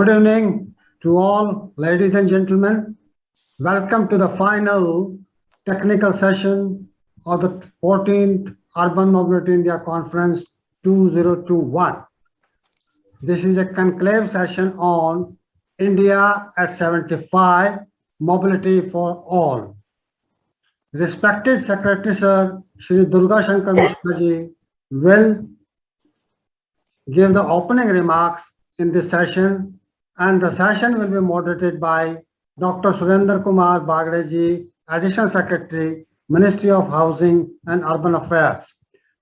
Good evening to all, ladies and gentlemen. Welcome to the final technical session of the 14th Urban Mobility India Conference 2021. This is a conclave session on India at 75, Mobility for All. Respected Secretary Sir, Shri Durga Shankar Mishra ji will give the opening remarks in this session, and the session will be moderated by Dr. Surendra Kumar Bagre ji, Additional Secretary, Ministry of Housing and Urban Affairs.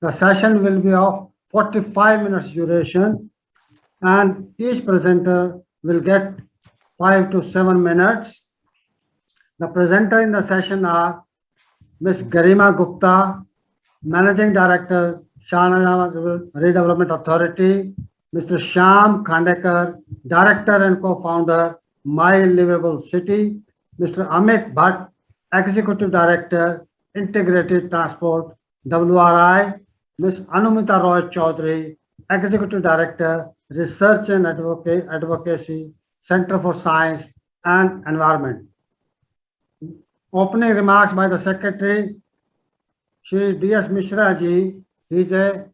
The session will be of 45 minutes duration, and each presenter will get 5 to 7 minutes. The presenter in the session are Ms. Garima Gupta, Managing Director, Shahnawaz Redevelopment Authority, Mr. Shyam Khandekar, Director and Co-founder, My Livable City, Mr. Amit Bhatt, Executive Director, Integrated Transport, WRI, Ms. Anumita Roy Chaudhary, Executive Director, Research and Advocacy, Center for Science and Environment. Opening remarks by the Secretary, Shri D.S. Mishra ji. He is a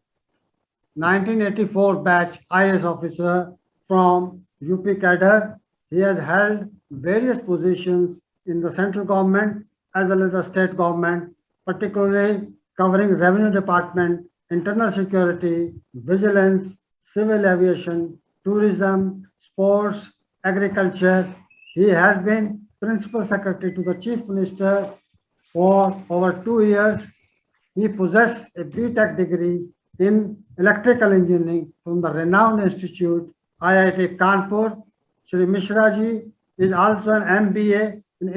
1984 batch IAS officer from UP cadre. He has held various positions in the central government as well as the state government, particularly covering Revenue Department, Internal Security, Vigilance, Civil Aviation, Tourism, Sports, Agriculture. He has been Principal Secretary to the Chief Minister for over 2 years. He possessed a BTech degree in electrical engineering from the renowned institute IIT Kanpur. Shri Mishra ji is also an MBA in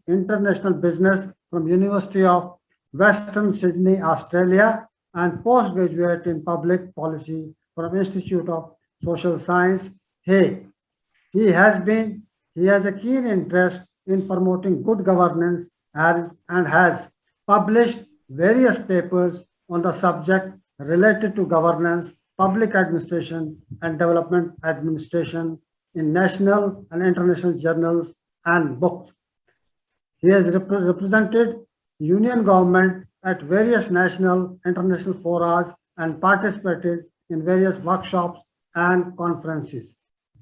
international business from University of Western Sydney, Australia, and postgraduate in public policy from Institute of Social Science, Hague. He has a keen interest in promoting good governance and has published various papers on the subject related to governance, public administration, and development administration in national and international journals and books. He has represented Union government at various national, international forums and participated in various workshops and conferences.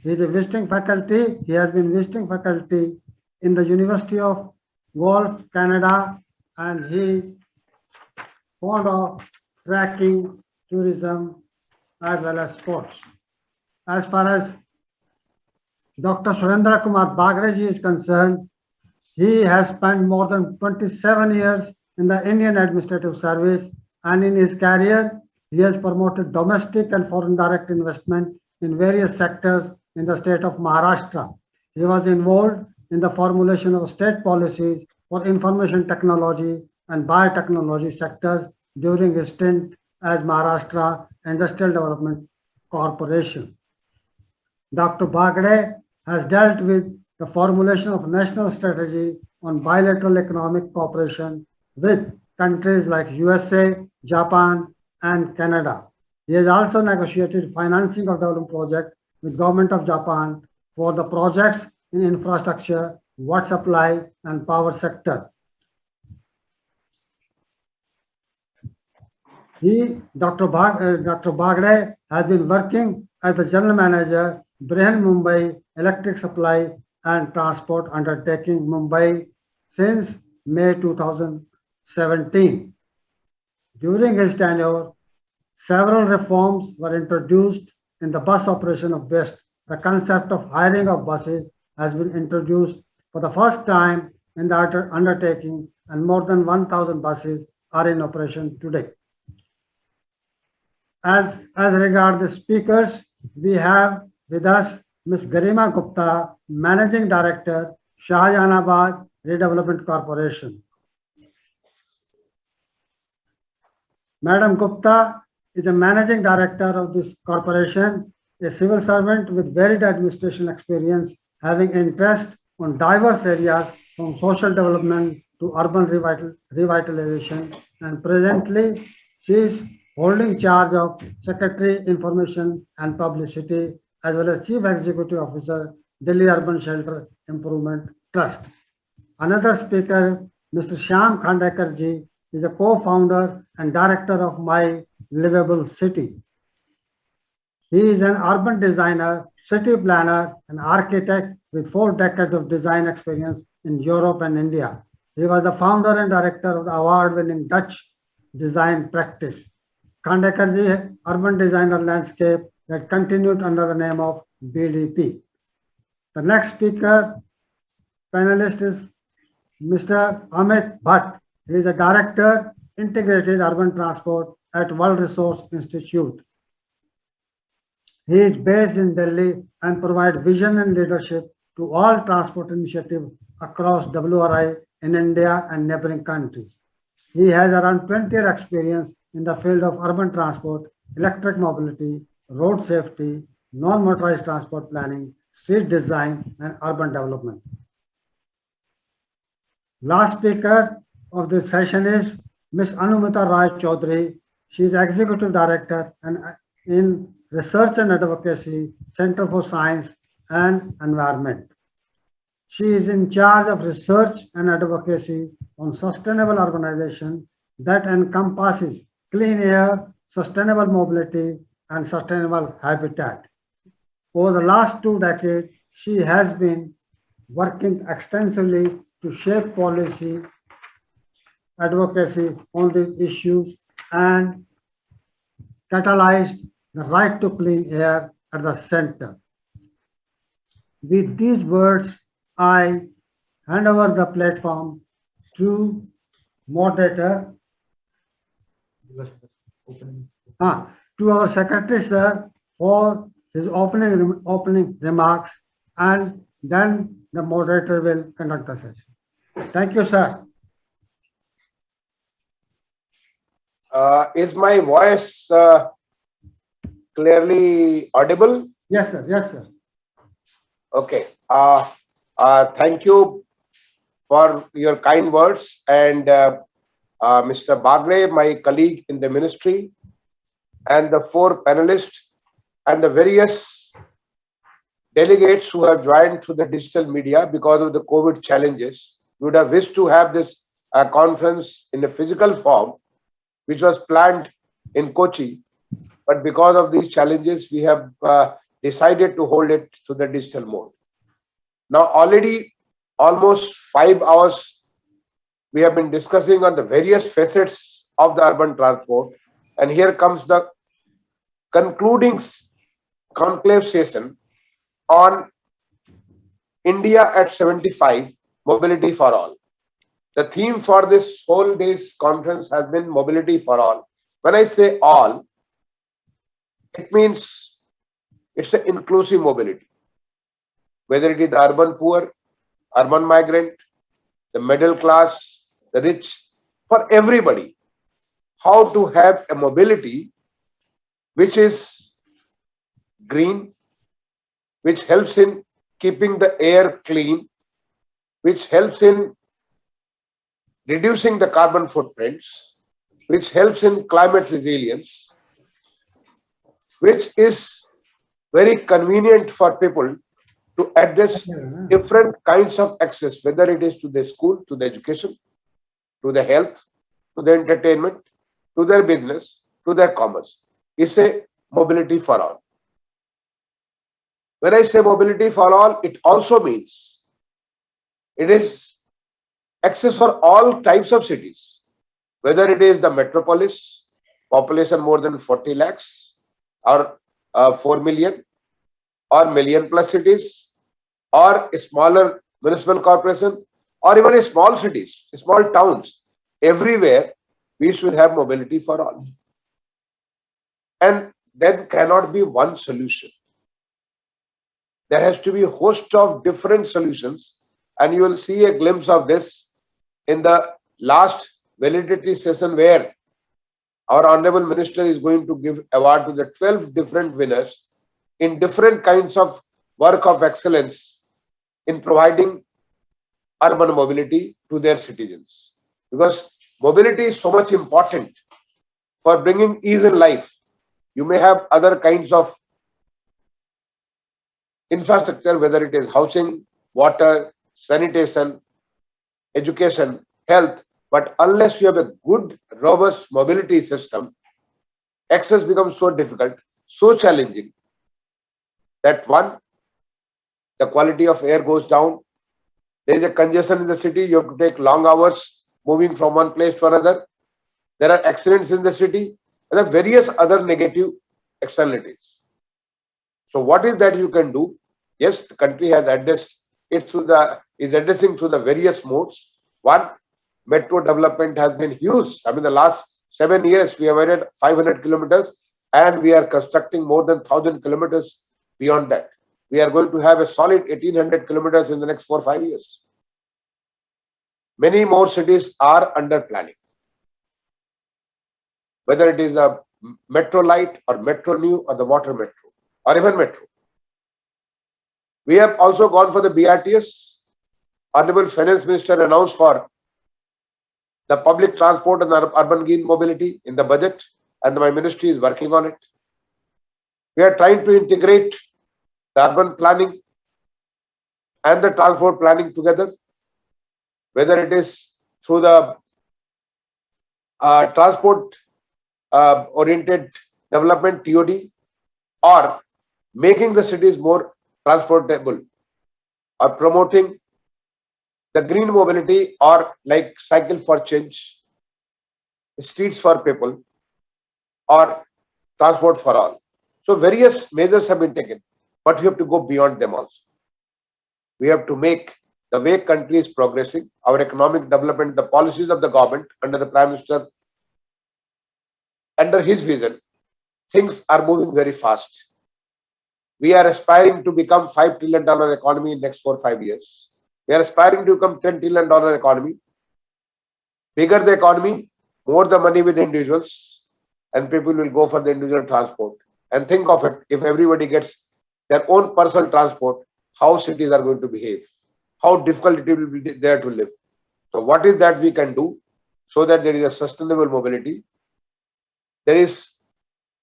He is a visiting faculty. He has been visiting faculty in the University of Guelph, Canada, and he fond of tracking, tourism, as well as sports. As far as Dr. Surendra Kumar Bagre ji is concerned, he has spent more than 27 years in the Indian Administrative Service, and in his career, he has promoted domestic and foreign direct investment in various sectors in the state of Maharashtra. He was involved in the formulation of state policies for information technology and biotechnology sectors during his stint as Maharashtra Industrial Development Corporation. Dr. Bagre has dealt with the formulation of national strategy on bilateral economic cooperation with countries like USA, Japan, and Canada. He has also negotiated financing of development projects with Government of Japan for the projects in infrastructure, water supply, and power sector. Dr. Bagre has been working as the General Manager, Brihan Mumbai Electric Supply and Transport Undertaking Mumbai since May 2017. During his tenure, several reforms were introduced in the bus operation of BEST. The concept of hiring of buses has been introduced for the first time in the undertaking, and more than 1,000 buses are in operation today. As regards the speakers, we have with us Ms. Garima Gupta, Managing Director, Shahjahanabad Redevelopment Corporation. Madam Gupta is a Managing Director of this corporation, a civil servant with varied administration experience, having interest on diverse areas from social development to urban revitalization, and presently she is holding charge of Secretary Information and Publicity as well as Chief Executive Officer, Delhi Urban Shelter Improvement Trust. Another speaker, Mr. Shyam Khandekar ji, is a co-founder and director of My Livable City. He is an urban designer, city planner, and architect with 4 decades of design experience in Europe and India. He was the founder and director of the award-winning Dutch design practice, Khandekarji Urban Designer Landscape, that continued under the name of BDP. The next speaker panelist is Mr. Amit Bhatt. He is a director, integrated urban transport at World Resource Institute. He is based in Delhi and provides vision and leadership to all transport initiatives across WRI in India and neighboring countries. He has around 20 years experience in the field of urban transport, electric mobility, road safety, non-motorized transport planning, street design, and urban development. Last speaker of this session is Ms. Anumita Rai Chaudhary. She is Executive Director and in Research and Advocacy, Center for Science and Environment. She is in charge of research and advocacy on sustainable urbanization that encompasses clean air, sustainable mobility, and sustainable habitat. Over the last 2 decades, she has been working extensively to shape policy advocacy on these issues and catalyzed the right to clean air at the center. With these words, I hand over the platform to moderator, to our secretary, sir, for his opening remarks, and then the moderator will conduct the session. Thank you, sir. Is my voice clearly audible? Yes, sir. Yes, sir. Okay. Thank you for your kind words, and Mr. Bagre, my colleague in the ministry, and the 4 panelists, and the various delegates who have joined through the digital media because of the COVID challenges. We would have wished to have this conference in a physical form, which was planned in Kochi, but because of these challenges, we have decided to hold it to the digital mode. Now, already almost 5 hours we have been discussing on the various facets of the urban transport, and here comes the concluding conclave session on India at 75, Mobility for All. The theme for this whole day's conference has been Mobility for All. When I say all, it means it's an inclusive mobility. Whether it is the urban poor, urban migrant, the middle class, the rich, for everybody, how to have a mobility which is green, which helps in keeping the air clean, which helps in reducing the carbon footprints, which helps in climate resilience, which is very convenient for people to address different kinds of access, whether it is to the school, to the education, to the health, to the entertainment, to their business, to their commerce. It's a mobility for all. When I say mobility for all, it also means it is access for all types of cities, whether it is the metropolis, population more than 40 lakhs, or 4 million, or million plus cities, or a smaller municipal corporation, or even a small cities, small towns. Everywhere we should have mobility for all. And there cannot be one solution. There has to be a host of different solutions, and you will see a glimpse of this in the last validity session, where our Honorable Minister is going to give award to the 12 different winners in different kinds of work of excellence in providing urban mobility to their citizens. Because mobility is so much important for bringing ease in life. You may have other kinds of infrastructure, whether it is housing, water, sanitation, education, health, but unless you have a good, robust mobility system, access becomes so difficult, so challenging that one, the quality of air goes down. There is a congestion in the city. You have to take long hours moving from one place to another. There are accidents in the city and the various other negative externalities. So what is that you can do? Yes, the country has addressed it through is addressing through the various modes. One, metro development has been huge. I mean, the last 7 years we have added 500 kilometers and we are constructing more than 1,000 kilometers beyond that. We are going to have a solid 1,800 kilometers in the next 4 or 5 years. Many more cities are under planning. Whether it is a metro light or metro new or the water metro or even metro. We have also gone for the BRTS. Honorable Finance Minister announced for the public transport and urban green mobility in the budget, and my ministry is working on it. We are trying to integrate the urban planning and the transport planning together, whether it is through the transport oriented development TOD or making the cities more transportable or promoting the green mobility or like cycle for change, streets for people or transport for all. So various measures have been taken, but we have to go beyond them also. We have to make the way country is progressing, our economic development, the policies of the government under the Prime Minister, under his vision, things are moving very fast. We are aspiring to become $5 trillion economy in the next 4 or 5 years. We are aspiring to become $10 trillion economy. Bigger the economy, more the money with individuals, and people will go for the individual transport. And think of it, if everybody gets their own personal transport, how cities are going to behave, how difficult it will be there to live. So what is that we can do so that there is a sustainable mobility?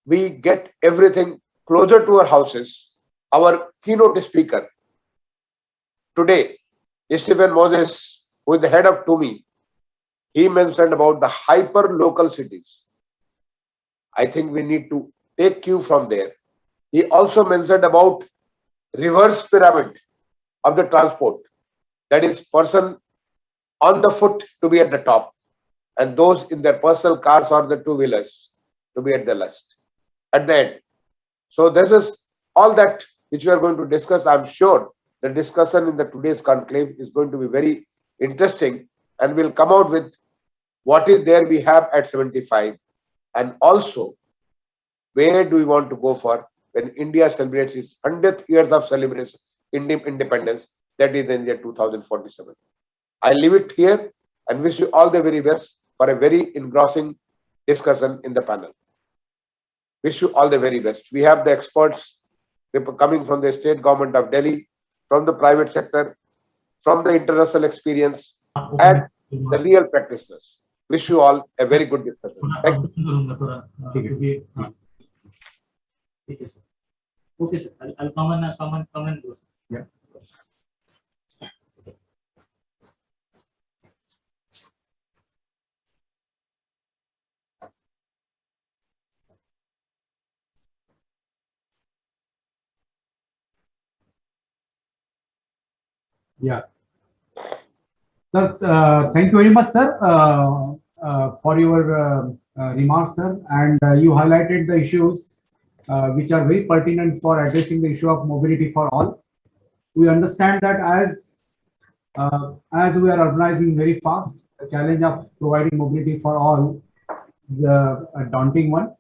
We get everything closer to our houses. Our keynote speaker today, Stephen Moses, who is the head of TUMI, he mentioned about the hyper local cities. I think we need to take cue from there. He also mentioned about reverse pyramid of the transport. That is, person on the foot to be at the top and those in their personal cars or the two-wheelers to be at the end. So this is all that which we are going to discuss. I'm sure the discussion in the today's conclave is going to be very interesting and we'll come out with what is there we have at 75 and also where do we want to go for when India celebrates its 100th years of celebration independence, that is in the year 2047. I leave it here and wish you all the very best for a very engrossing discussion in the panel. Wish you all the very best. We have the experts coming from the state government of Delhi, from the private sector, from the international experience, and the real practitioners. Wish you all a very good discussion. Thank you. Okay, sir. I'll come and go. Yeah. Yeah. Sir, thank you very much, sir, for your remarks, sir. And you highlighted the issues which are very pertinent for addressing the issue of mobility for all. We understand that as we are urbanizing very fast, the challenge of providing mobility for all is a daunting one.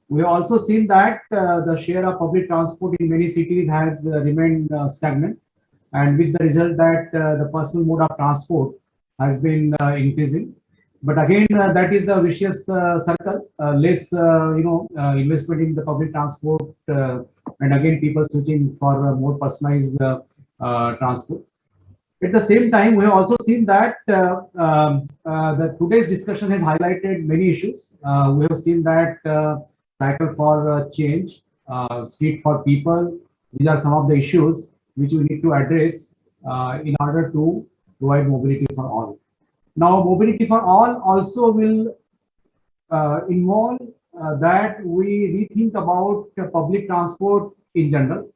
We have also seen that the share of public transport in many cities has remained stagnant, and with the result that the personal mode of transport has been increasing. But again, that is the vicious circle. Less, investment in the public transport, and again, people switching for more personalized transport. At the same time, we have also seen that today's discussion has highlighted many issues. We have seen that cycle for change, street for people, These are some of the issues which we need to address in order to provide mobility for all. Now, mobility for all also will involve that we rethink about public transport in general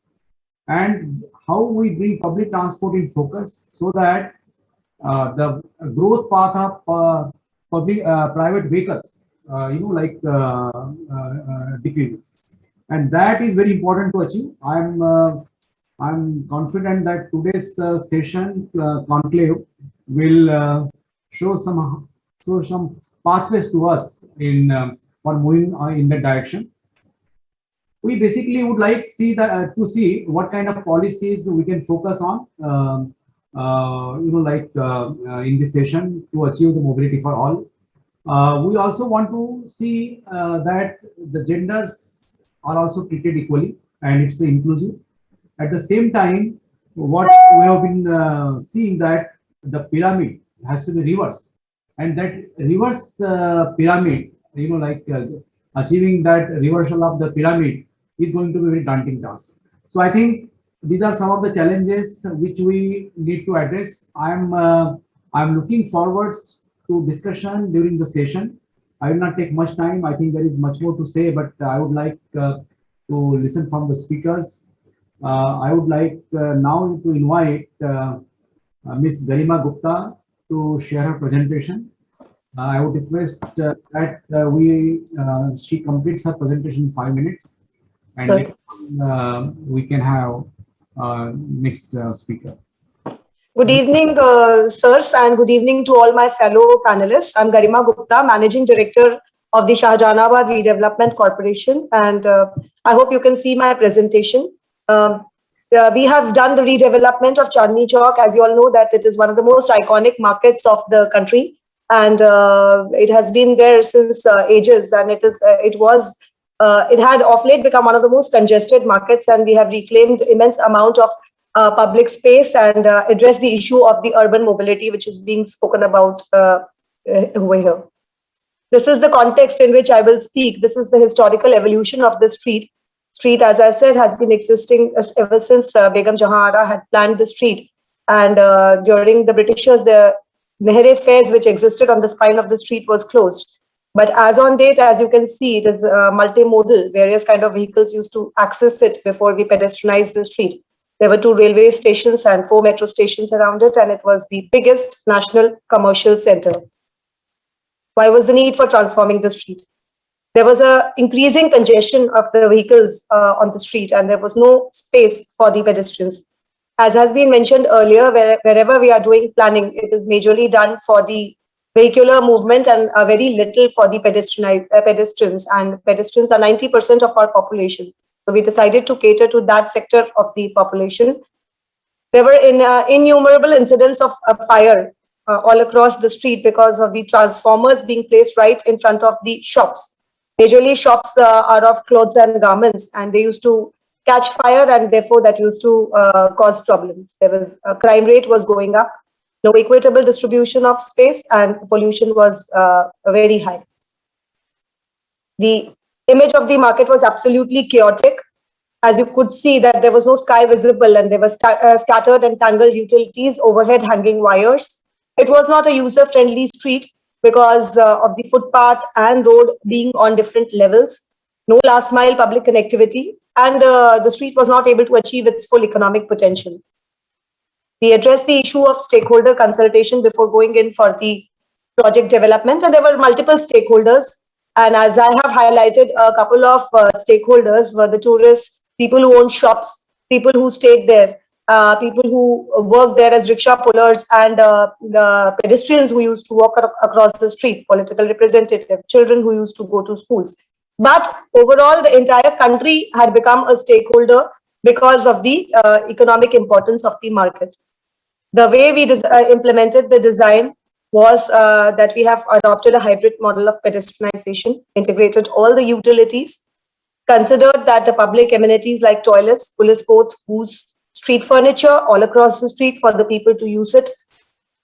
and how we bring public transport in focus so that the growth path of private vehicles, decreases, and that is very important to achieve. I'm confident that today's session conclave will show some pathways to us in for moving in that direction. We basically would like to see what kind of policies we can focus on, in this session to achieve the mobility for all. We also want to see that the genders are also treated equally and it's inclusive. At the same time, what we have been seeing that the pyramid has to be reversed, and that reverse pyramid, achieving that reversal of the pyramid is going to be a very daunting task. So I think these are some of the challenges which we need to address. I'm looking forward to discussion during the session. I will not take much time. I think there is much more to say, but I would like to listen from the speakers. I would like now to invite Ms. Garima Gupta to share her presentation. I would request that she completes her presentation in 5 minutes, and we can have next speaker. Good evening, sirs, and good evening to all my fellow panelists. I'm Garima Gupta, Managing Director of the Shahjahanabad Redevelopment Corporation, and I hope you can see my presentation. We have done the redevelopment of Chandni Chowk. As you all know, that it is one of the most iconic markets of the country, and it has been there since ages, and it had of late become one of the most congested markets, and we have reclaimed immense amount of public space and addressed the issue of the urban mobility, which is being spoken about over here. This is the context in which I will speak. This is the historical evolution of the street. Street, as I said, has been existing ever since Begum Jahan Ara had planned the street. And during the Britishers, the Nehre fairs which existed on the spine of the street was closed. But as on date, as you can see, it is multimodal. Various kind of vehicles used to access it before we pedestrianized the street. There were 2 railway stations and 4 metro stations around it, and it was the biggest national commercial center. Why was the need for transforming the street? There was an increasing congestion of the vehicles on the street, and there was no space for the pedestrians. As has been mentioned earlier, wherever we are doing planning, it is majorly done for the vehicular movement and very little for the pedestrians, and pedestrians are 90% of our population. So we decided to cater to that sector of the population. There were innumerable incidents of fire all across the street because of the transformers being placed right in front of the shops. Majorly shops are of clothes and garments, and they used to catch fire, and therefore that used to cause problems. There was a crime rate was going up, no equitable distribution of space, and pollution was very high. The image of the market was absolutely chaotic. As you could see that there was no sky visible, and there were scattered and tangled utilities, overhead hanging wires. It was not a user-friendly street because of the footpath and road being on different levels, no last mile public connectivity, and the street was not able to achieve its full economic potential. We addressed the issue of stakeholder consultation before going in for the project development, and there were multiple stakeholders. And as I have highlighted, a couple of stakeholders were the tourists, people who own shops, people who stayed there, people who work there as rickshaw pullers, and the pedestrians who used to walk across the street, political representatives, children who used to go to schools. But overall, the entire country had become a stakeholder because of the economic importance of the market. The way we implemented the design was that we have adopted a hybrid model of pedestrianization, integrated all the utilities, considered that the public amenities like toilets, police boats, schools, street furniture all across the street for the people to use it,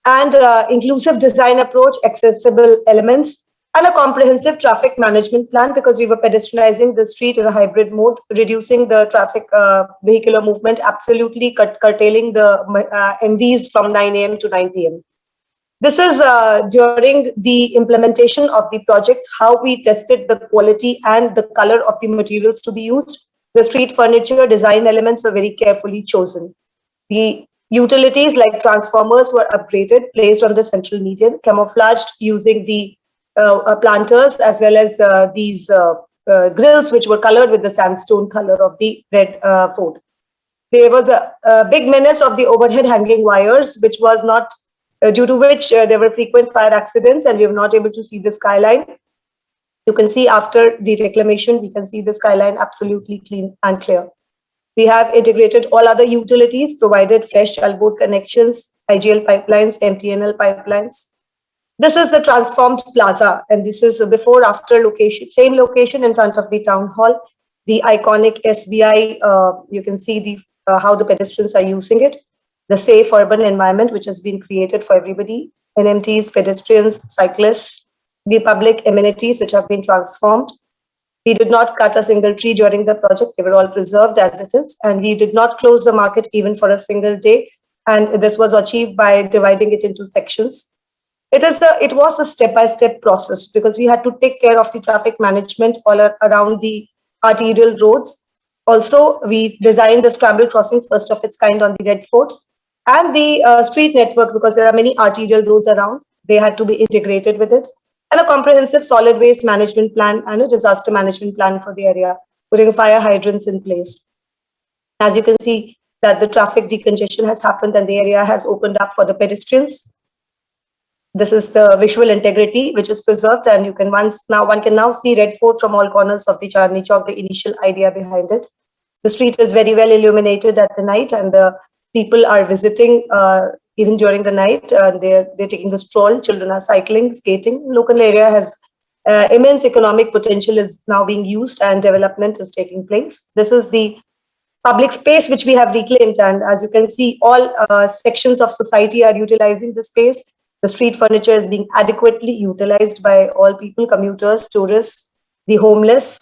and inclusive design approach, accessible elements, and a comprehensive traffic management plan because we were pedestrianizing the street in a hybrid mode, reducing the traffic vehicular movement, absolutely curtailing the MVs from 9 a.m. to 9 p.m. This is during the implementation of the project, how we tested the quality and the color of the materials to be used. The street furniture design elements were very carefully chosen. The utilities like transformers were upgraded, placed on the central median, camouflaged using the planters as well as these grills which were colored with the sandstone color of the red fort. There was a big menace of the overhead hanging wires, which was not due to which there were frequent fire accidents and we were not able to see the skyline. You can see after the reclamation, we can see the skyline absolutely clean and clear. We have integrated all other utilities, provided fresh elbowed connections, IGL pipelines, MTNL pipelines. This is the transformed plaza, and this is a before-after location, same location in front of the town hall. The iconic SBI, you can see the how the pedestrians are using it. The safe urban environment which has been created for everybody, NMTs, pedestrians, cyclists, the public amenities which have been transformed. We did not cut a single tree during the project. They were all preserved as it is. And we did not close the market even for a single day. And this was achieved by dividing it into sections. It was a step-by-step process because we had to take care of the traffic management all around the arterial roads. Also, we designed the scramble crossing, first of its kind on the Red Fort, and the street network because there are many arterial roads around. They had to be integrated with it. And a comprehensive solid waste management plan and a disaster management plan for the area, putting fire hydrants in place. As you can see that the traffic decongestion has happened and the area has opened up for the pedestrians. This is the visual integrity which is preserved, and one can now see Red Fort from all corners of the Chandni Chowk, the initial idea behind it. The street is very well illuminated at the night, and the people are visiting even during the night. They're taking the stroll. Children are cycling, skating. Local area has immense economic potential is now being used, and development is taking place. This is the public space which we have reclaimed, and as you can see, all sections of society are utilizing the space. The street furniture is being adequately utilized by all people, commuters, tourists, the homeless.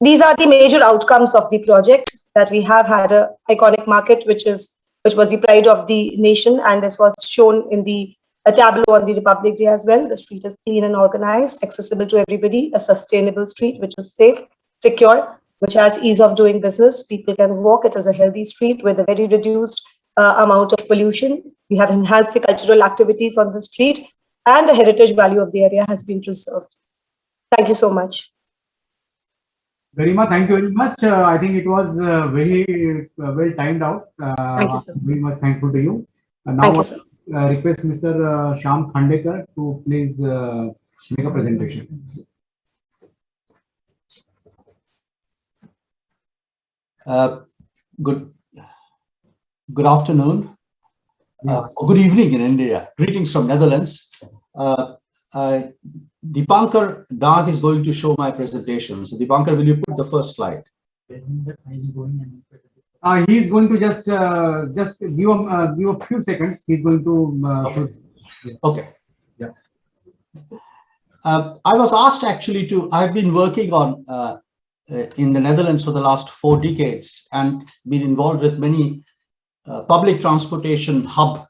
These are the major outcomes of the project, that we have had an iconic market, which was the pride of the nation, and this was shown in a tableau on the Republic Day as well. The street is clean and organized, accessible to everybody, a sustainable street which is safe, secure, which has ease of doing business. People can walk. It is a healthy street with a very reduced amount of pollution. We have enhanced the cultural activities on the street, and the heritage value of the area has been preserved. Thank you so much. Garima, thank you very much. I think it was very well timed out. Thank you, sir. Very much thankful to you. Now Thank you, sir. request Mr. Shyam Khandekar to please make a presentation. Good afternoon. Good evening in India. Greetings from Netherlands. Dipankar Dag is going to show my presentation. So Dipankar, will you put the first slide? He's going to just give a few seconds. He's going to Okay. Yeah. I was asked actually I've been working on in the Netherlands for the last 4 decades and been involved with many public transportation hub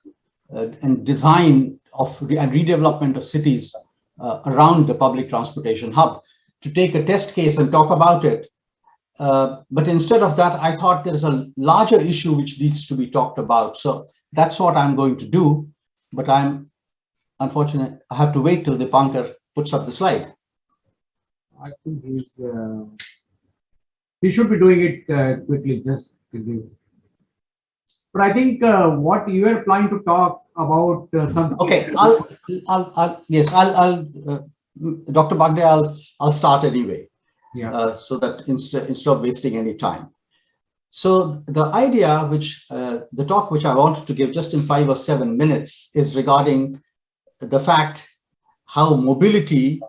and design of and redevelopment of cities around the public transportation hub to take a test case and talk about it. But instead of that, I thought there's a larger issue which needs to be talked about. So that's what I'm going to do. But I'm unfortunate. I have to wait till Dipankar puts up the slide. I think he should be doing it quickly, just to give. But I think what you are planning to talk about some. Okay, Dr. Bagre, I'll start anyway. Yeah. So that instead of wasting any time. So the idea the talk which I wanted to give just in 5 or 7 minutes is regarding the fact how mobility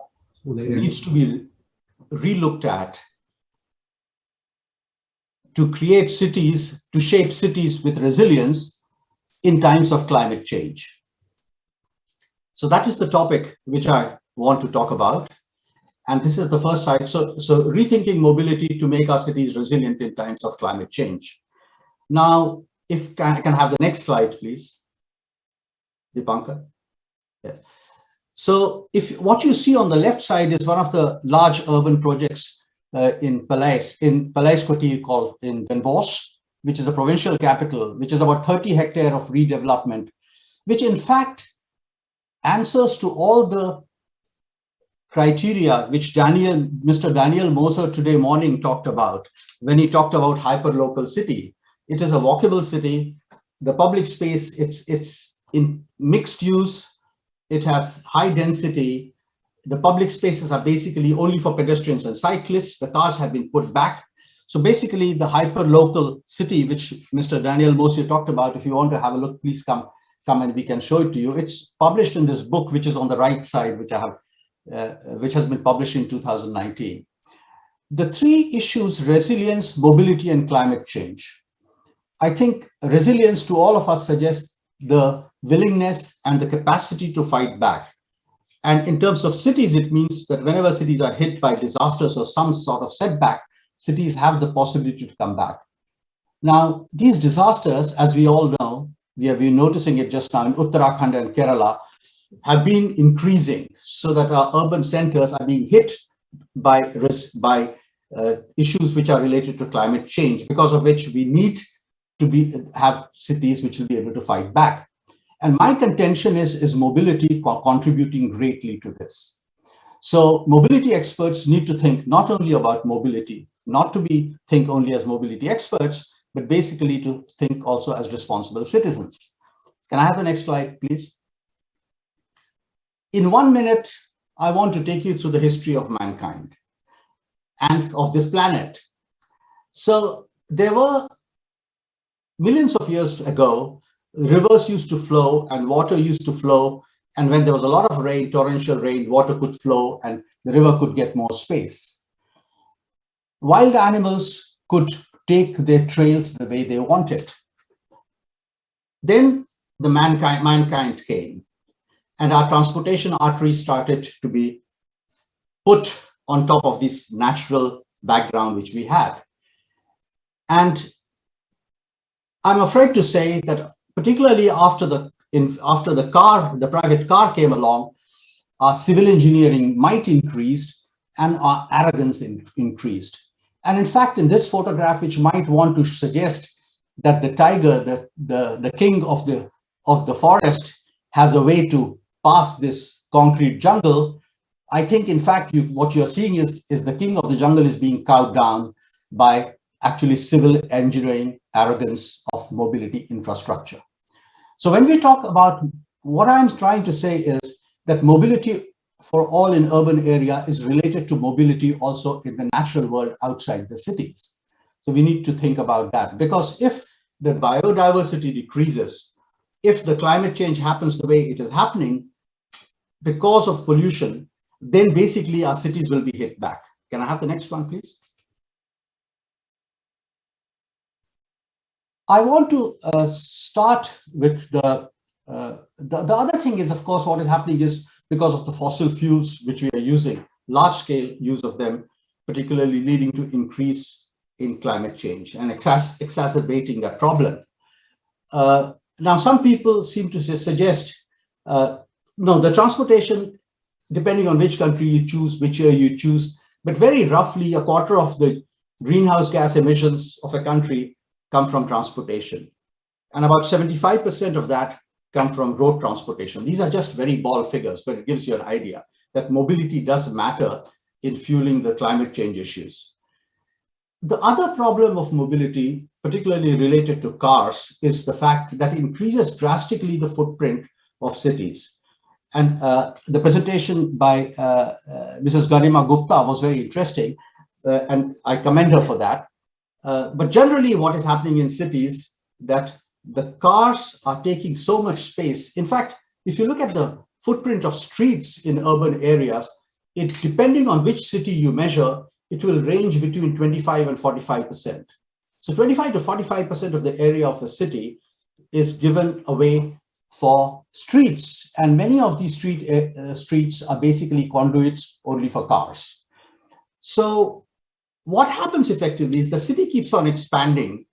needs to be relooked at to create cities, to shape cities with resilience in times of climate change. So that is the topic which I want to talk about. And this is the first slide. So rethinking mobility to make our cities resilient in times of climate change. Now, if I can have the next slide, please, Dipankar. Yes. So if what you see on the left side is one of the large urban projects in Palais Koti called in Den Bosch, which is a provincial capital, which is about 30 hectares of redevelopment, which in fact answers to all the criteria which Mr. Daniel Moser today morning talked about when he talked about hyperlocal city. It is a walkable city. The public space, it's in mixed use. It has high density. The public spaces are basically only for pedestrians and cyclists. The cars have been put back. So basically the hyperlocal city, which Mr. Daniel Moser talked about, if you want to have a look, please come and we can show it to you. It's published in this book, which is on the right side, which I have which has been published in 2019. The three issues: resilience, mobility, and climate change. I think resilience to all of us suggests the willingness and the capacity to fight back. And in terms of cities, it means that whenever cities are hit by disasters or some sort of setback, cities have the possibility to come back. Now, these disasters, as we all know, we have been noticing it just now in Uttarakhand and Kerala, have been increasing, so that our urban centers are being hit by issues which are related to climate change, because of which we need to have cities which will be able to fight back. And my contention is mobility contributing greatly to this. So mobility experts need to think not only about mobility, not to think only as mobility experts, but basically to think also as responsible citizens. Can I have the next slide, please? In 1 minute, I want to take you through the history of mankind and of this planet. So there were millions of years ago, rivers used to flow and water used to flow. And when there was a lot of rain, torrential rain, water could flow and the river could get more space. Wild animals could take their trails the way they wanted. Then the mankind came, and our transportation arteries started to be put on top of this natural background which we had. And I'm afraid to say that particularly after the private car came along, our civil engineering might increased and our arrogance increased. And in fact, in this photograph, which might want to suggest that the tiger, the king of the forest, has a way to pass this concrete jungle, I think in fact what you're seeing is the king of the jungle is being cowed down by actually civil engineering arrogance of mobility infrastructure. So when we talk about, what I'm trying to say is that mobility for all in urban area is related to mobility also in the natural world outside the cities. So we need to think about that, because if the biodiversity decreases, if the climate change happens the way it is happening because of pollution, then basically our cities will be hit back. Can I have the next one, please? I want to start with the other thing is, of course, what is happening is because of the fossil fuels which we are using, large scale use of them, particularly leading to increase in climate change and exacerbating that problem. Now, some people seem to suggest, no, the transportation, depending on which country you choose, which year you choose, but very roughly a quarter of the greenhouse gas emissions of a country come from transportation. And about 75% of that come from road transportation. These are just very bald figures, but it gives you an idea that mobility does matter in fueling the climate change issues. The other problem of mobility, particularly related to cars, is the fact that it increases drastically the footprint of cities. And the presentation by Mrs. Garima Gupta was very interesting, and I commend her for that. But generally what is happening in cities, that the cars are taking so much space. In fact, if you look at the footprint of streets in urban areas, depending on which city you measure, it will range between 25 and 45%. So 25 to 45% of the area of a city is given away for streets, and many of these streets are basically conduits only for cars. So what happens effectively is the city keeps on expanding,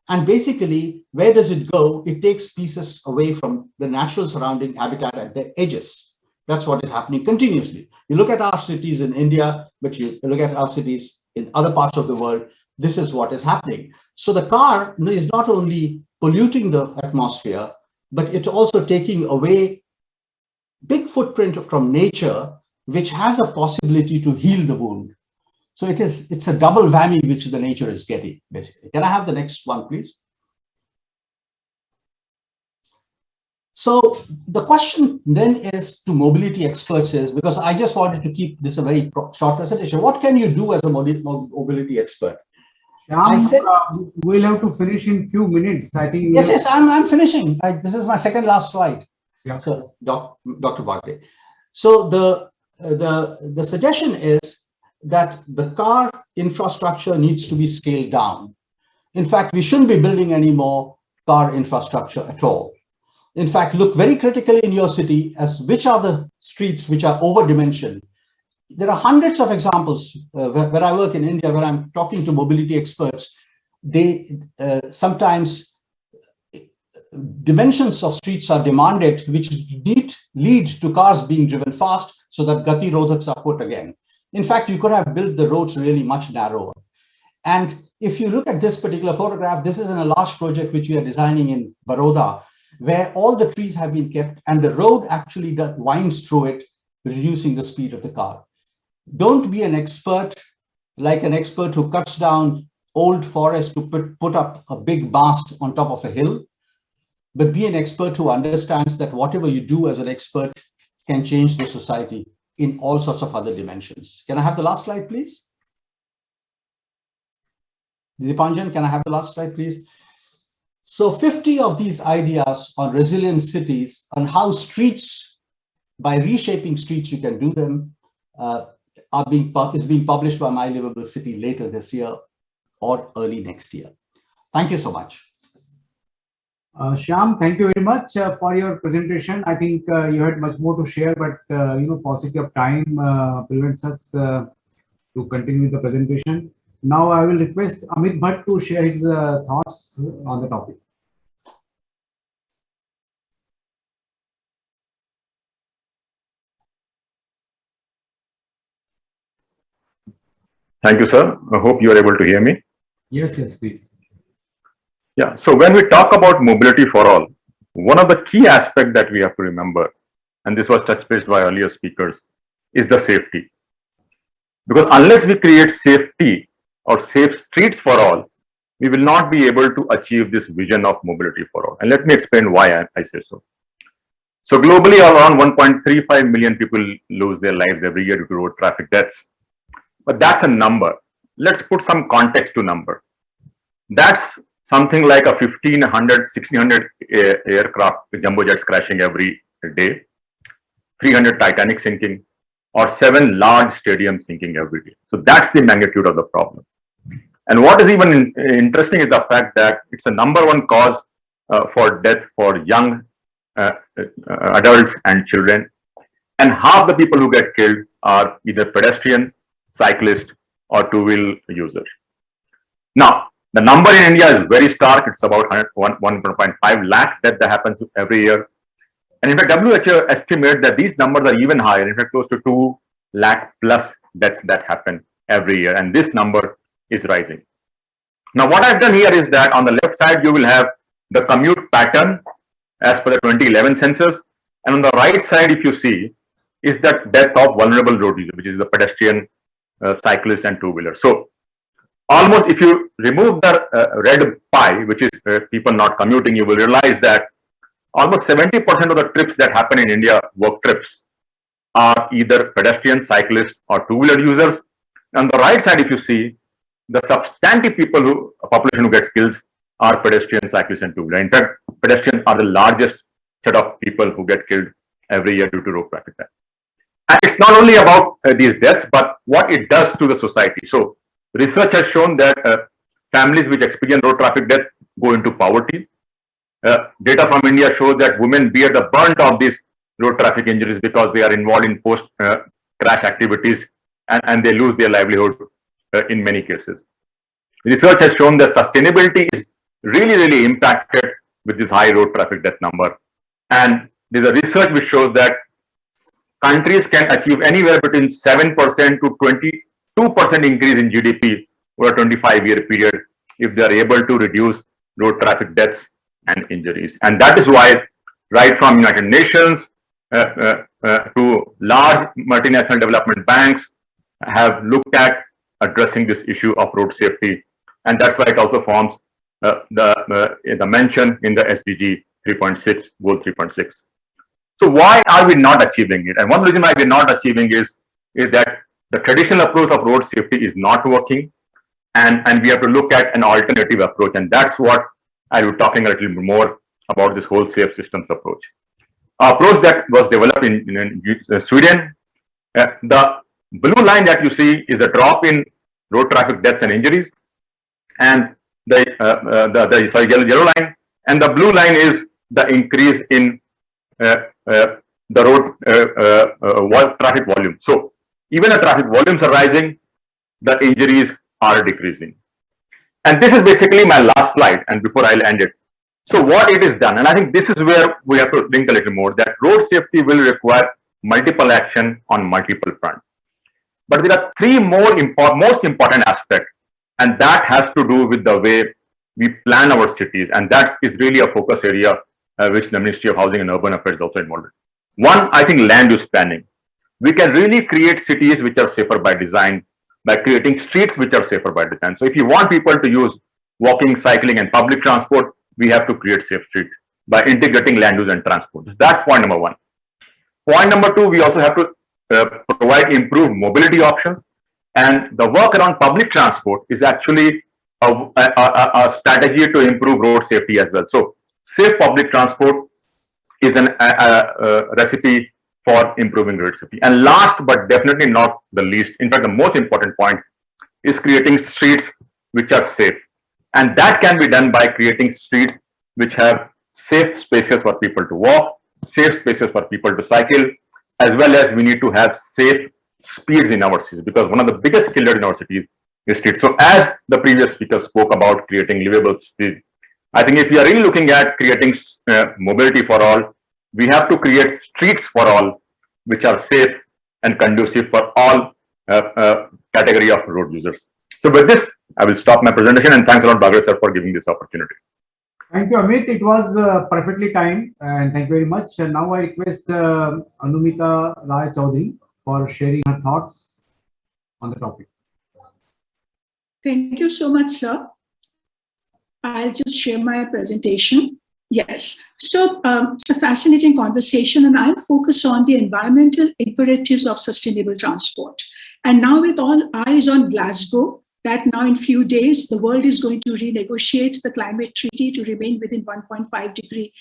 and basically, where does it go? It takes pieces away from the natural surrounding habitat at the edges. That's what is happening continuously. You look at our cities in India, but you look at our cities in other parts of the world, this is what is happening. So the car is not only polluting the atmosphere, but it's also taking away big footprint from nature, which has a possibility to heal the wound. So it's a double whammy which the nature is getting, basically. Can I have the next one, please? So the question then is to mobility experts is, because I just wanted to keep this a very short presentation, what can you do as a mobility expert? I Shyam, said, we'll have to finish in few minutes. I think. yes, I'm finishing. This is my second last slide. Yeah. So, Dr. Bagre. So the suggestion is that the car infrastructure needs to be scaled down. In fact, we shouldn't be building any more car infrastructure at all. In fact, look very critically in your city as which are the streets which are over-dimensioned. There are hundreds of examples where I work in India, where I'm talking to mobility experts. They sometimes dimensions of streets are demanded, which lead to cars being driven fast, so that Gati Rodhaks are put again. In fact, you could have built the roads really much narrower. And if you look at this particular photograph, this is in a large project which we are designing in Baroda, where all the trees have been kept and the road actually winds through it, reducing the speed of the car. Don't be an expert like an expert who cuts down old forest to put up a big mast on top of a hill, but be an expert who understands that whatever you do as an expert can change the society in all sorts of other dimensions. Can I have the last slide, please? Dipanjan, can I have the last slide, please? So 50 of these ideas on resilient cities, on how streets, by reshaping streets, you can do them, is being published by My Livable City later this year or early next year. Thank you so much. Shyam, thank you very much for your presentation. I think you had much more to share, but paucity of time prevents us to continue with the presentation. Now I will request Amit Bhatt to share his thoughts on the topic. Thank you, sir. I hope you are able to hear me. Yes, please. Yeah, so when we talk about mobility for all, one of the key aspects that we have to remember, and this was touched base by earlier speakers, is the safety. Because unless we create safety or safe streets for all, we will not be able to achieve this vision of mobility for all. And let me explain why I say so. So globally, around 1.35 million people lose their lives every year due to road traffic deaths. But that's a number. Let's put some context to number. That's something like a 1,500, 1,600 aircraft, jumbo jets crashing every day, 300 Titanic sinking, or 7 large stadiums sinking every day. So that's the magnitude of the problem. And what is even interesting is the fact that it's a #1 cause for death for young adults and children. And half the people who get killed are either pedestrians, cyclists, or two-wheel users. Now, the number in India is very stark. It's about 1.5 lakh deaths that happens every year. And in fact, WHO estimates that these numbers are even higher, in fact, close to 2 lakh plus deaths that happen every year. And this number is rising. Now, what I've done here is that on the left side, you will have the commute pattern as per the 2011 census. And on the right side, if you see, is the death of vulnerable road user, which is the pedestrian, cyclist, and two-wheeler. So almost if you remove the red pie, which is people not commuting, you will realize that almost 70% of the trips that happen in India, work trips, are either pedestrian, cyclist, or two-wheeler users. On the right side, if you see, the substantive population who gets killed are pedestrian, cyclists, and two-wheeler. In fact, pedestrians are the largest set of people who get killed every year due to road traffic death. And it's not only about these deaths, but what it does to the society. So research has shown that families which experience road traffic death go into poverty. data from India shows that women bear the brunt of these road traffic injuries because they are involved in post-crash activities and they lose their livelihood in many cases. Research has shown that sustainability is really impacted with this high road traffic death number. And there's a research which shows that countries can achieve anywhere between 7% to 22% increase in GDP over a 25-year period if they are able to reduce road traffic deaths and injuries. And that is why right from United Nations to large multinational development banks have looked at addressing this issue of road safety. And that's why it also forms the mention in the SDG 3.6, goal 3.6. So why are we not achieving it? And one reason why we're not achieving is that the traditional approach of road safety is not working, and we have to look at an alternative approach. And that's what I'll be talking a little bit more about, this whole safe systems approach. Our approach that was developed in Sweden, the blue line that you see is a drop in road traffic deaths and injuries, and the yellow line, and the blue line is the increase in the road traffic volume. So even the traffic volumes are rising, the injuries are decreasing. And this is basically my last slide, and before I'll end it. So what it is done, and I think this is where we have to think a little more, that road safety will require multiple action on multiple fronts. But there are three most important aspects, and that has to do with the way we plan our cities, and that is really a focus area which the Ministry of Housing and Urban Affairs is also involved in. One, I think land use planning. We can really create cities which are safer by design by creating streets which are safer by design. So if you want people to use walking, cycling, and public transport, we have to create safe streets by integrating land use and transport. That's point number one. Point number two, we also have to provide improved mobility options, and the work around public transport is actually a strategy to improve road safety as well. So safe public transport is a recipe for improving road safety. And last but definitely not the least, in fact the most important point, is creating streets which are safe. And that can be done by creating streets which have safe spaces for people to walk, safe spaces for people to cycle, as well as we need to have safe speeds in our cities, because one of the biggest killers in our cities is streets. So as the previous speaker spoke about creating livable cities, I think if we are really looking at creating mobility for all, we have to create streets for all, which are safe and conducive for all category of road users. So with this, I will stop my presentation, and thanks a lot, Bagre sir, for giving this opportunity. Thank you, Amit. It was perfectly timed, and thank you very much. And now I request Anumita Rai Chaudhary for sharing her thoughts on the topic. Thank you so much, sir. I'll just share my presentation. Yes, so it's a fascinating conversation, and I'll focus on the environmental imperatives of sustainable transport. And now with all eyes on Glasgow, that now in few days, the world is going to renegotiate the climate treaty to remain within 1.5 degree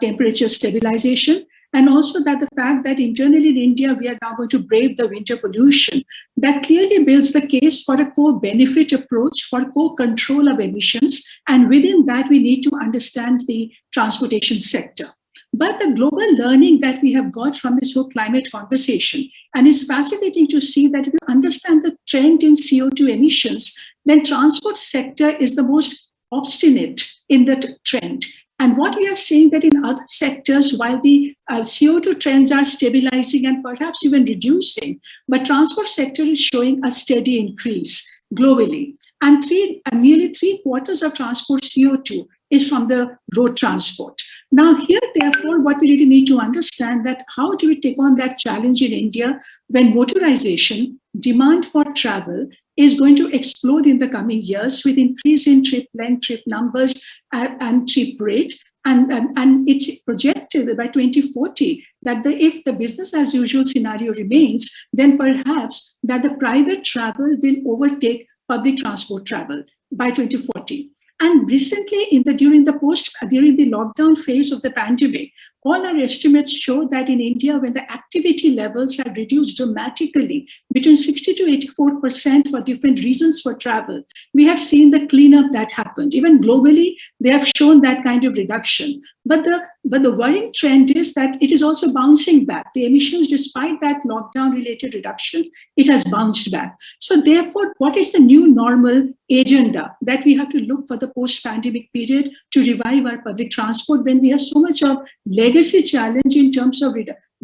temperature stabilization. And also that the fact that internally in India, we are now going to brave the winter pollution, that clearly builds the case for a co-benefit approach for co-control of emissions. And within that, we need to understand the transportation sector. But the global learning that we have got from this whole climate conversation, and it's fascinating to see that if you understand the trend in CO2 emissions, then transport sector is the most obstinate in that trend. And what we are seeing that in other sectors, while the CO2 trends are stabilizing and perhaps even reducing, but transport sector is showing a steady increase globally. And nearly 3/4 of transport CO2 is from the road transport. Now here, therefore, what we really need to understand that how do we take on that challenge in India when motorization, demand for travel is going to explode in the coming years with increase in trip length, trip numbers, and trip rate. And it's projected by 2040 that if the business as usual scenario remains, then perhaps that the private travel will overtake public transport travel by 2040. And recently, during the lockdown phase of the pandemic, all our estimates show that in India, when the activity levels have reduced dramatically, between 60 to 84% for different reasons for travel, we have seen the cleanup that happened. Even globally, they have shown that kind of reduction. But the worrying trend is that it is also bouncing back. The emissions, despite that lockdown-related reduction, it has bounced back. So therefore, what is the new normal agenda that we have to look for the post-pandemic period to revive our public transport when we have so much of legacy challenge in terms of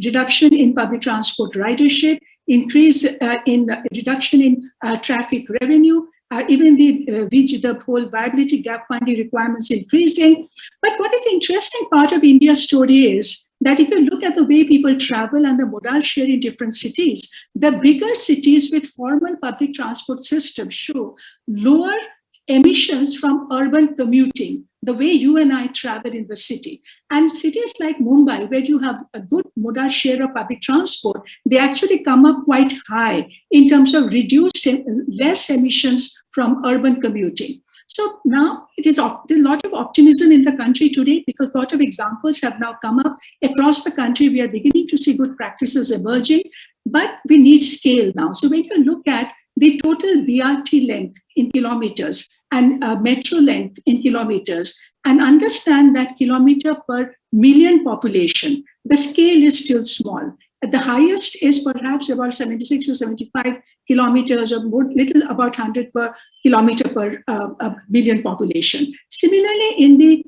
reduction in public transport ridership, increase in reduction in traffic revenue, even the whole viability gap funding requirements increasing. But what is the interesting part of India's story is that if you look at the way people travel and the modal share in different cities, the bigger cities with formal public transport systems show lower emissions from urban commuting, the way you and I travel in the city. And cities like Mumbai, where you have a good modal share of public transport, they actually come up quite high in terms of less emissions from urban commuting. So now there's a lot of optimism in the country today because a lot of examples have now come up across the country. We are beginning to see good practices emerging, but we need scale now. So when you look at the total BRT length in kilometers and metro length in kilometers, and understand that kilometer per million population, the scale is still small. The highest is perhaps about 76 to 75 kilometers or more, little about 100 per kilometer per million population. Similarly,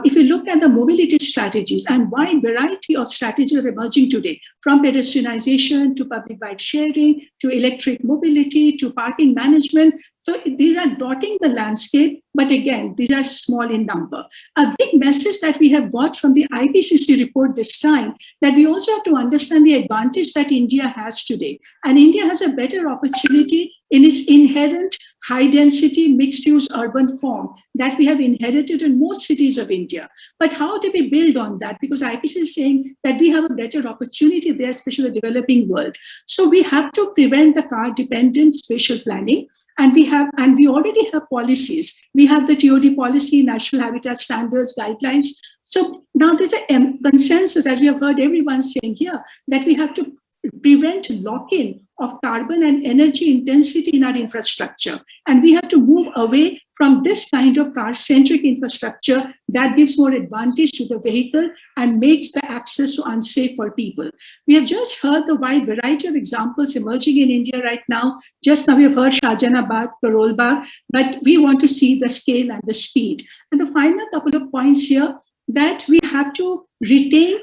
if you look at the mobility strategies and wide variety of strategies are emerging today, from pedestrianization to public bike sharing, to electric mobility, to parking management. So these are dotting the landscape, but again, these are small in number. A big message that we have got from the IPCC report this time, that we also have to understand the advantage that India has today. And India has a better opportunity in its inherent high-density, mixed-use urban form that we have inherited in most cities of India. But how do we build on that? Because IPCC is saying that we have a better opportunity there, especially the developing world. So we have to prevent the car-dependent spatial planning. And we already have policies. We have the TOD policy, National Habitat Standards, guidelines. So now there's a consensus, as we have heard everyone saying here, that we have to prevent lock-in of carbon and energy intensity in our infrastructure. And we have to move away from this kind of car-centric infrastructure that gives more advantage to the vehicle and makes the access so unsafe for people. We have just heard the wide variety of examples emerging in India right now. Just now we have heard Shahjahanabad, Karol Bagh, but we want to see the scale and the speed. And the final couple of points here, that we have to retain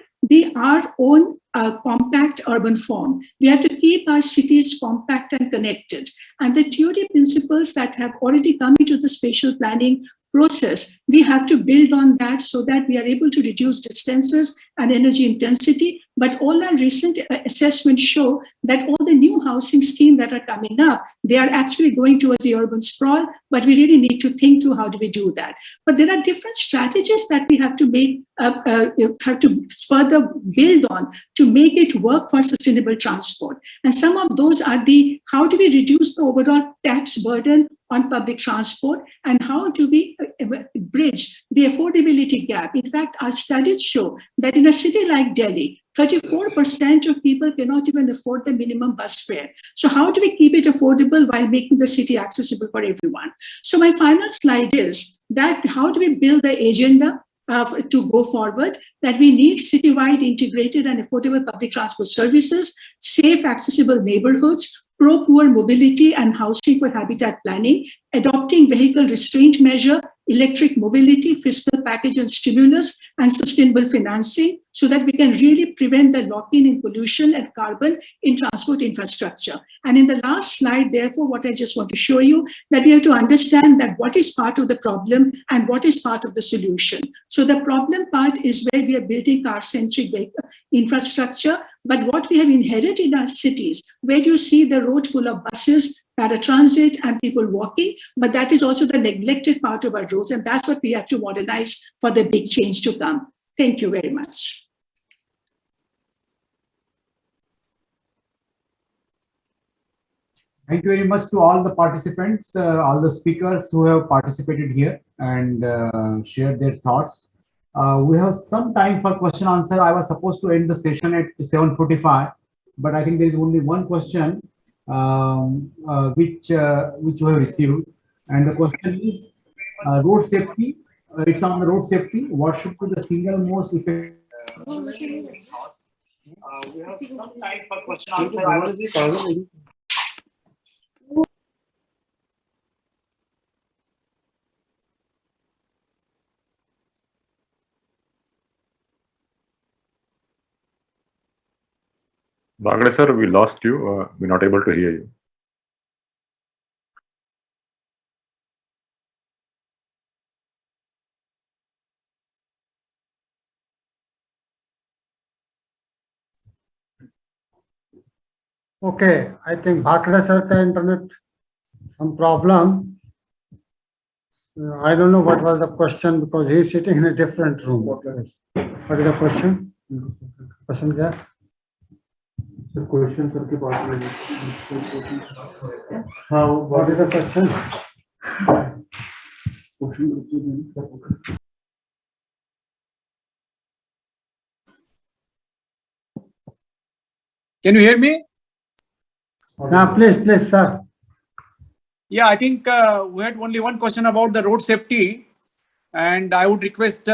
our own compact urban form. We have to keep our cities compact and connected. And the TOD principles that have already come into the spatial planning process, we have to build on that so that we are able to reduce distances and energy intensity. But all our recent assessments show that all the new housing schemes that are coming up, they are actually going towards the urban sprawl, but we really need to think through how do we do that. But there are different strategies that we have to make, have to further build on to make it work for sustainable transport. And some of those are how do we reduce the overall tax burden on public transport, and how do we bridge the affordability gap? In fact, our studies show that in a city like Delhi, 34% of people cannot even afford the minimum bus fare. So how do we keep it affordable while making the city accessible for everyone? So my final slide is that how do we build the agenda to go forward, that we need citywide integrated and affordable public transport services, safe, accessible neighborhoods, pro-poor mobility and housing for habitat planning, adopting vehicle restraint measure, electric mobility, fiscal package and stimulus, and sustainable financing, so that we can really prevent the lock-in in pollution and carbon in transport infrastructure. And in the last slide, therefore, what I just want to show you, that we have to understand that what is part of the problem and what is part of the solution. So the problem part is where we are building car-centric infrastructure, but what we have inherited in our cities, where you see the road full of buses, paratransit, and people walking, but that is also the neglected part of our roads, and that's what we have to modernize for the big change to come. Thank you very much. Thank you very much to all the participants, all the speakers who have participated here and shared their thoughts. We have some time for question answer. I was supposed to end the session at 7:45, but I think there is only one question which we have received, and the question is road safety. It's on the road safety. What should be the single most effective? We have some time for question answer. Bagre sir, we lost you. We're not able to hear you. Okay, I think Bhakra sir ka internet some problem. I don't know what was the question because he is sitting in a different room. What is the question? Question kya? The question sir ke baat mein. What is the question? Can you hear me? Please, sir. Yeah, I think we had only one question about the road safety, and I would request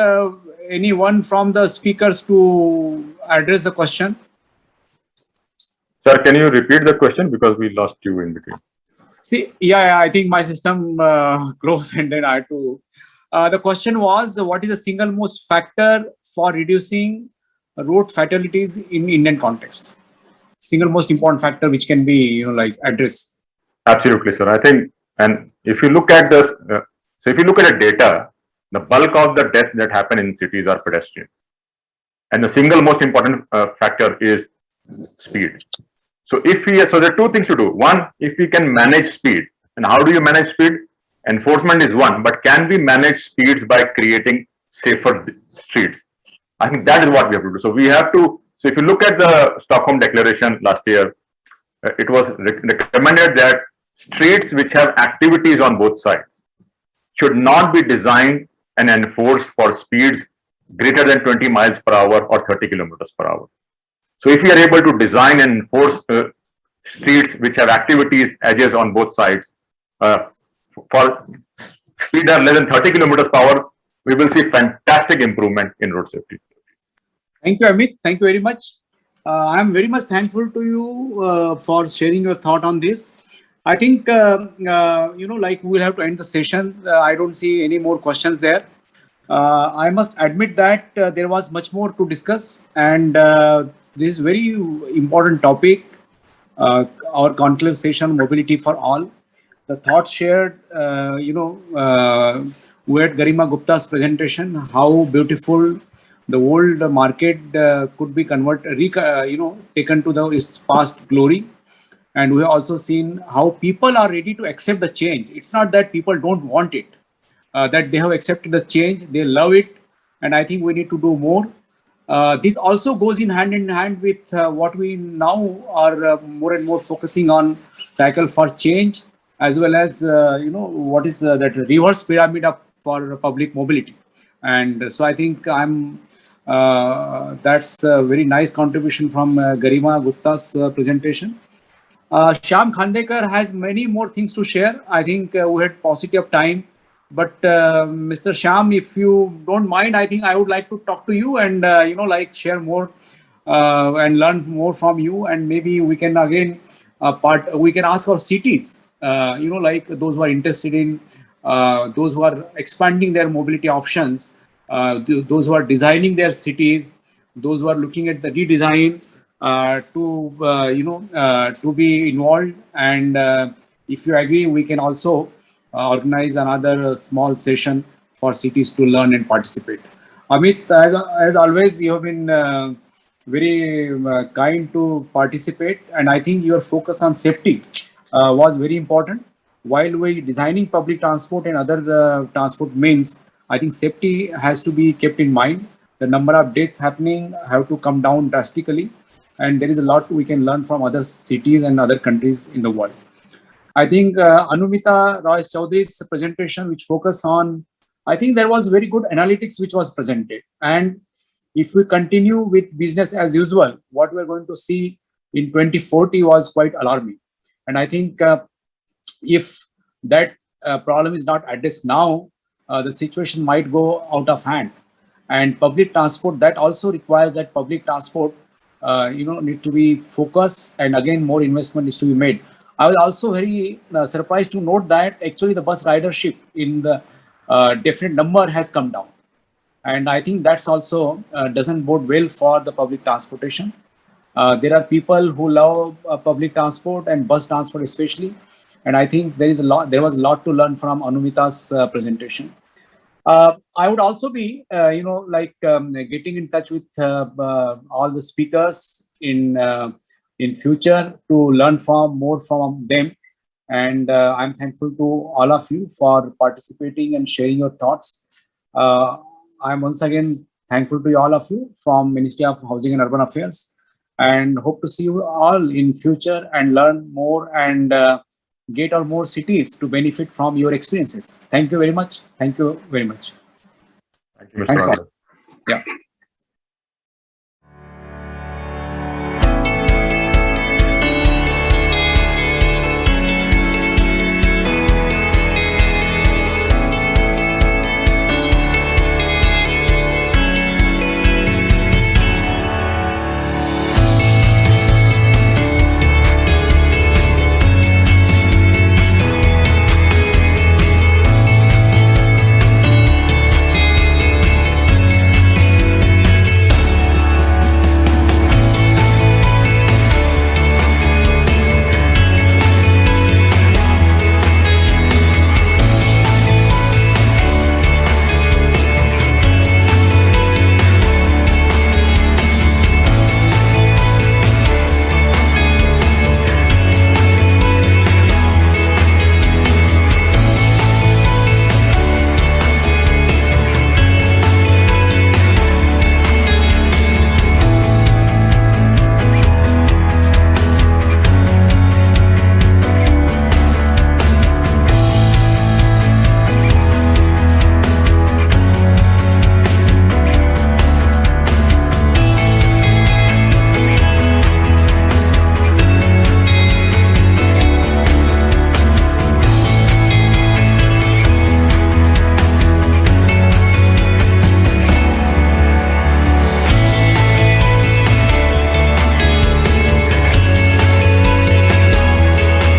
anyone from the speakers to address the question. Sir, can you repeat the question because we lost you in between? See, yeah, I think my system closed and then I had to. The question was, what is the single most factor for reducing road fatalities in Indian context? Single most important factor which can be, addressed. Absolutely, sir. I think, and if you look at this, so if you look at the data, the bulk of the deaths that happen in cities are pedestrians. And the single most important factor is speed. So so there are two things to do. One, if we can manage speed, and how do you manage speed? Enforcement is one, but can we manage speeds by creating safer streets? I think that is what we have to do. So we have to, so if you look at the Stockholm Declaration last year, it was recommended that streets which have activities on both sides should not be designed and enforced for speeds greater than 20 miles per hour or 30 kilometers per hour. So if we are able to design and enforce streets which have activities edges on both sides for speed are less than 30 kilometers per hour, we will see fantastic improvement in road safety. Thank you, Amit. Thank you very much. I am very much thankful to you for sharing your thought on this. I think, we'll have to end the session. I don't see any more questions there. I must admit that there was much more to discuss, and this is very important topic, our conclave session, mobility for all. The thoughts shared, with Garima Gupta's presentation, how beautiful the world market could be taken to its past glory. And we have also seen how people are ready to accept the change. It's not that people don't want it, that they have accepted the change, they love it, and I think we need to do more. This also goes in hand with what we now are more and more focusing on, cycle for change, as well as what is that reverse pyramid for public mobility. And so I think that's a very nice contribution from Garima Gupta's presentation. Shyam Khandekar has many more things to share. I think we had paucity of time, but Mr. Shyam, if you don't mind, I think I would like to talk to you and share more and learn more from you, and maybe we can again we can ask our cities, those who are interested in, those who are expanding their mobility options, those who are designing their cities, those who are looking at the redesign, to be involved. And if you agree, we can also organize another small session for cities to learn and participate. Amit, as always, you have been very kind to participate, and I think your focus on safety was very important. While we designing public transport and other transport means, I think safety has to be kept in mind. The number of deaths happening have to come down drastically, and there is a lot we can learn from other cities and other countries in the world. I think Anumita Roy Chaudhary's presentation, which focused on, I think there was very good analytics which was presented. And if we continue with business as usual, what we're going to see in 2040 was quite alarming. And I think if that problem is not addressed now, the situation might go out of hand. And public transport, that also requires that public transport, need to be focused, and again, more investment is to be made. I was also very surprised to note that actually the bus ridership in the definite number has come down. And I think that's also doesn't bode well for the public transportation. There are people who love public transport and bus transport especially. And I think there was a lot to learn from Anumita's presentation. I would also be, getting in touch with all the speakers in future to learn more from them. And I'm thankful to all of you for participating and sharing your thoughts. I'm once again thankful to all of you from Ministry of Housing and Urban Affairs, and hope to see you all in future and learn more and get our more cities to benefit from your experiences. Thank you very much. Thank you very much. Thank you, Mr. Thanks all. Anand. Yeah.